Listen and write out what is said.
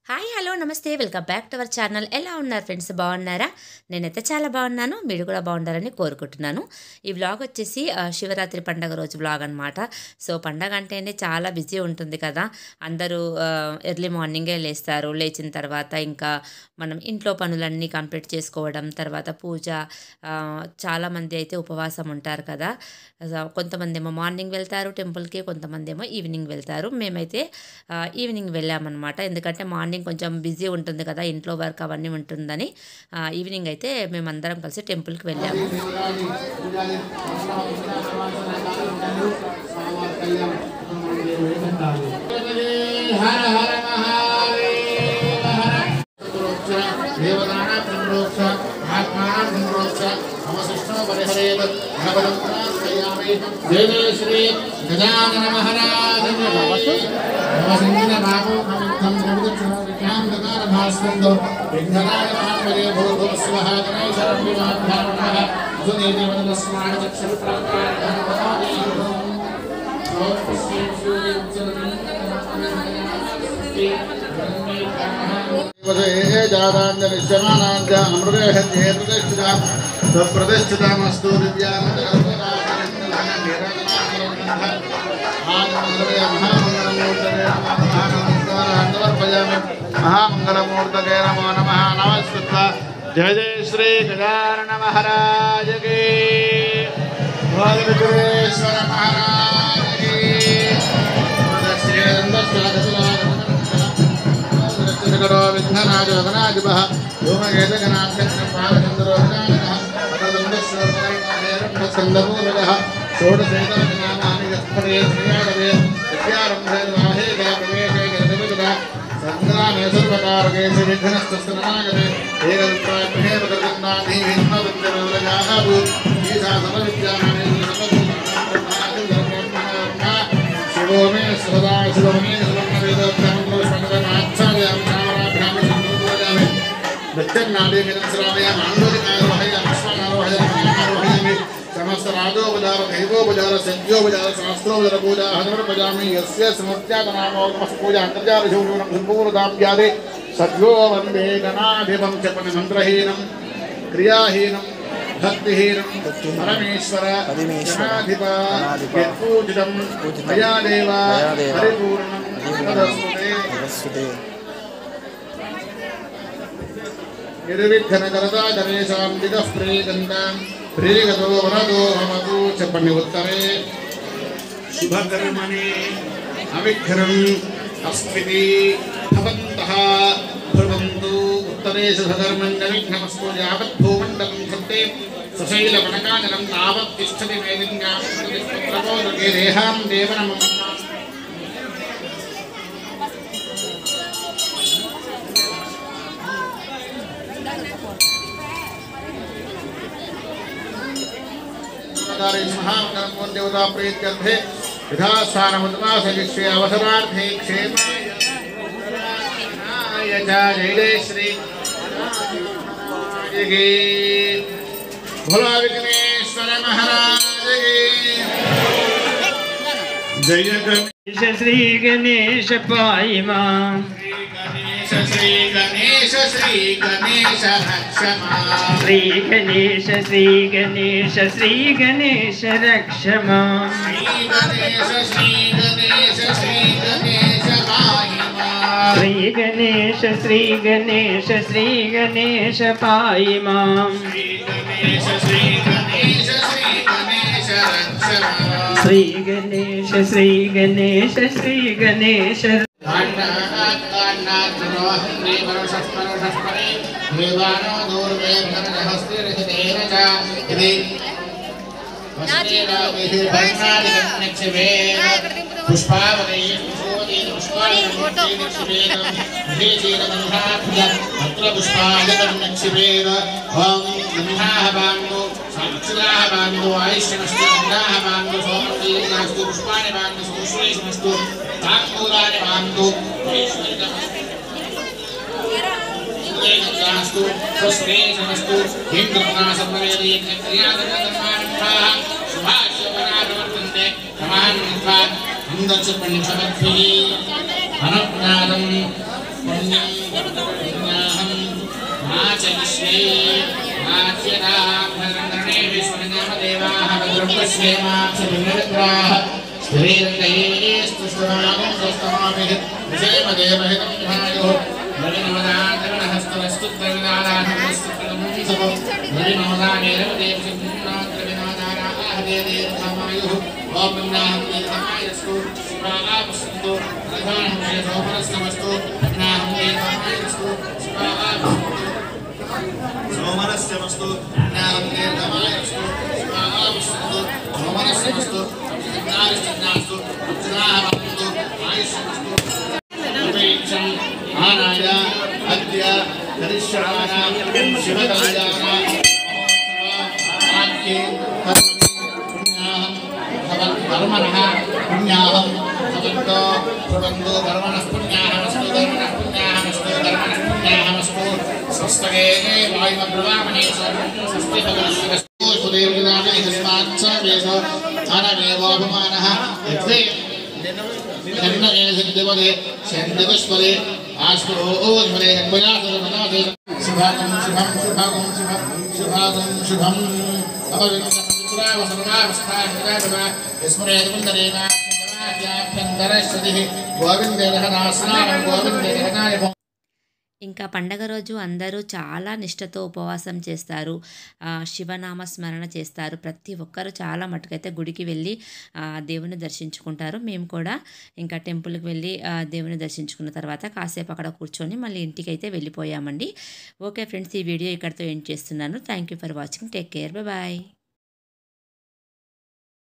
Hi hello నమస్తే welcome back to our channel. ఎలా ఉన్నారు ఫ్రెండ్స్? బాగున్నారా? నేనైతే చాలా బాగున్నాను. మీరు కూడా బాగుండాలని కోరుకుంటున్నాను. ఈ వ్లాగ్ వచ్చేసి శివరాత్రి పండగ రోజు వ్లాగ్ అనమాట. సో పండగ అంటేనే చాలా బిజీ ఉంటుంది కదా. అందరూ ఎర్లీ మార్నింగే లేస్తారు. లేచిన తర్వాత ఇంకా మనం ఇంట్లో పనులన్నీ కంప్లీట్ చేసుకోవడం, తర్వాత పూజ. చాలామంది అయితే ఉపవాసం ఉంటారు కదా. కొంతమంది ఏమో మార్నింగ్ వెళ్తారు టెంపుల్కి, కొంతమంది ఏమో ఈవినింగ్ వెళ్తారు. మేమైతే ఈవినింగ్ వెళ్ళామన్నమాట. ఎందుకంటే మార్నింగ్ కొంచెం బిజీ ఉంటుంది కదా, ఇంట్లో వర్క్ అవన్నీ ఉంటుందని ఈవినింగ్ అయితే మేమందరం కలిసి టెంపుల్కి వెళ్ళాము. जय जय श्री गजानन महाराज नमस्ते बाबू हम विज्ञान दकार भास्कंदो विघ्नराज महामरे भूतो स्वः गणेशं विमानः सुनेति वदस्माण चक्षु प्रतिष्ठितामस्तु महामंगलमूर्तये नमो नमः नमस्ते जय जय श्री गजानन महाराज की भोगेश्वर महाराज की विघ्नराज गणराज धूमकेतगणाथ स्कंदपूर्वजः षोडशेतनामानि गस्पते श्रीयादवे विद्यारंभे राहे प्रवेशे गतविदा संग्रामे सर्वकारके विघ्नस्तस्नागते एकदुत्राय प्रकृतनाधि विघ्नवृत्तिरवजानाभू ईशा समविद्यामाने शिवो मे सदा शिवो मे समस्त राजोपचार दैवोपचार सज्जोपचार शास्त्रोपचार पूजा हनुमत्पजामि यस्य समूर्त्यातनामोपूजा अंतर्जालशून्यं सम्पूर्णदाप्यादि सद्यो वन्दे गणाधिपं चपन मन्त्रहीनं क्रियाहीनं भक्तिहीनं परमेश्वर गणाधिप यत्पूजितं मया देव परिपूर्णं तदस्तुते निर्विघ्नकरता गणेशां दिगः प्रीगन्तां प्रीगतो वरदो भवतु चपनि उत्तरे शुभकर्मणि अविघ्नम् अस्मिति भवन्तः भवन्तु उत्तरे शुभकर्मणि अविघ्नमस्तु यावत् भूमण्डलं सत्ते सशैलवनकाननं तावत् तिष्ठति वेदिन्यां प्रबोधके देहां देवनमः महामंगलम देवता प्रीत्यर्थे यथास्थानमुद्वासविषये अवसरार्थे क्षेमाय जय श्री भोला विघ्नेश्वर महाराज जय गणेश श्री गणेश पाहि मां श्री गणेश रक्षमा श्री गणेश रक्ष मां श्री गणेश पाहि मां श्री गणेश पाहि मां श्री गणेश अनुज्ञातं पुण्यं पुण्याहं आचरिष्ये आच्यताभरणे विष्णुनामदेवाः भद्रपश्येमाक्षभिर्निरग्राः स्त्रीरङ्गैस्तुष्टमागं स्वस्तमाभिः विजयमदेवहितं भायोः नलिनमदान्तरणहस्तरस्तुत्रविदाराहस्तुत्रगमंसवो नलिनमदानेरवदेवसिंहनात्रविनादाराहदेदेर्धमायुः ॐ ब्रह्माहं दीर्घमायस्तु शिवापस्तु प्रधानं सोमनस्तमस्तु ब्रह्माहं दीर्घमायस्तु सोमनस्तमस्तु ब्रह्माहं दीर्घमायस्तु शिवापस्तु सोमनस्तमस्तु नारिष्टनास्तु अक्षराहवन्तु आयुष्यमस्तु उपेक्षं आनाय अद्य करिष्यमाणा शिवकल्याणा आख्ये पुण्याहं धर्मणः पुण्याहं भवन्तो भवन्तो धर्मणः पुण्याहमस्तु धर्मणः पुण्याहमस्तु धर्मणः पुण्याहमस्तु स्वस्तगे वायुमब्रवामहे स्वस्ति भगवस्तु सुदेवनामे तस्मात् सर्वेषु अनमेवोपमानः यद्वे जन्मदेवदे शन्दिवस्पदे आस्परोध्वरे हन्वयासरमनादे शुभागं शुभं शुभागं शुभं शुभागं शुभं अवविन्द्रमित्राव सर्वावस्थानिराजव यस्मरेदमुन्दरेण चन्द्राभ्यन्तरश्रुतिः गोविन्देदहनास्नानं गोविन्देदहनाय ఇంకా పండగ రోజు అందరూ చాలా నిష్టతో ఉపవాసం చేస్తారు, శివనామ స్మరణ చేస్తారు. ప్రతి ఒక్కరు చాలా మటుకైతే గుడికి వెళ్ళి దేవుని దర్శించుకుంటారు. మేము కూడా ఇంకా టెంపుల్కి వెళ్ళి దేవుని దర్శించుకున్న తర్వాత కాసేపు అక్కడ కూర్చొని మళ్ళీ ఇంటికి అయితే వెళ్ళిపోయామండి. ఓకే ఫ్రెండ్స్, ఈ వీడియో ఇక్కడితో ఎండ్ చేస్తున్నాను. Thank you for watching. Take care. Bye.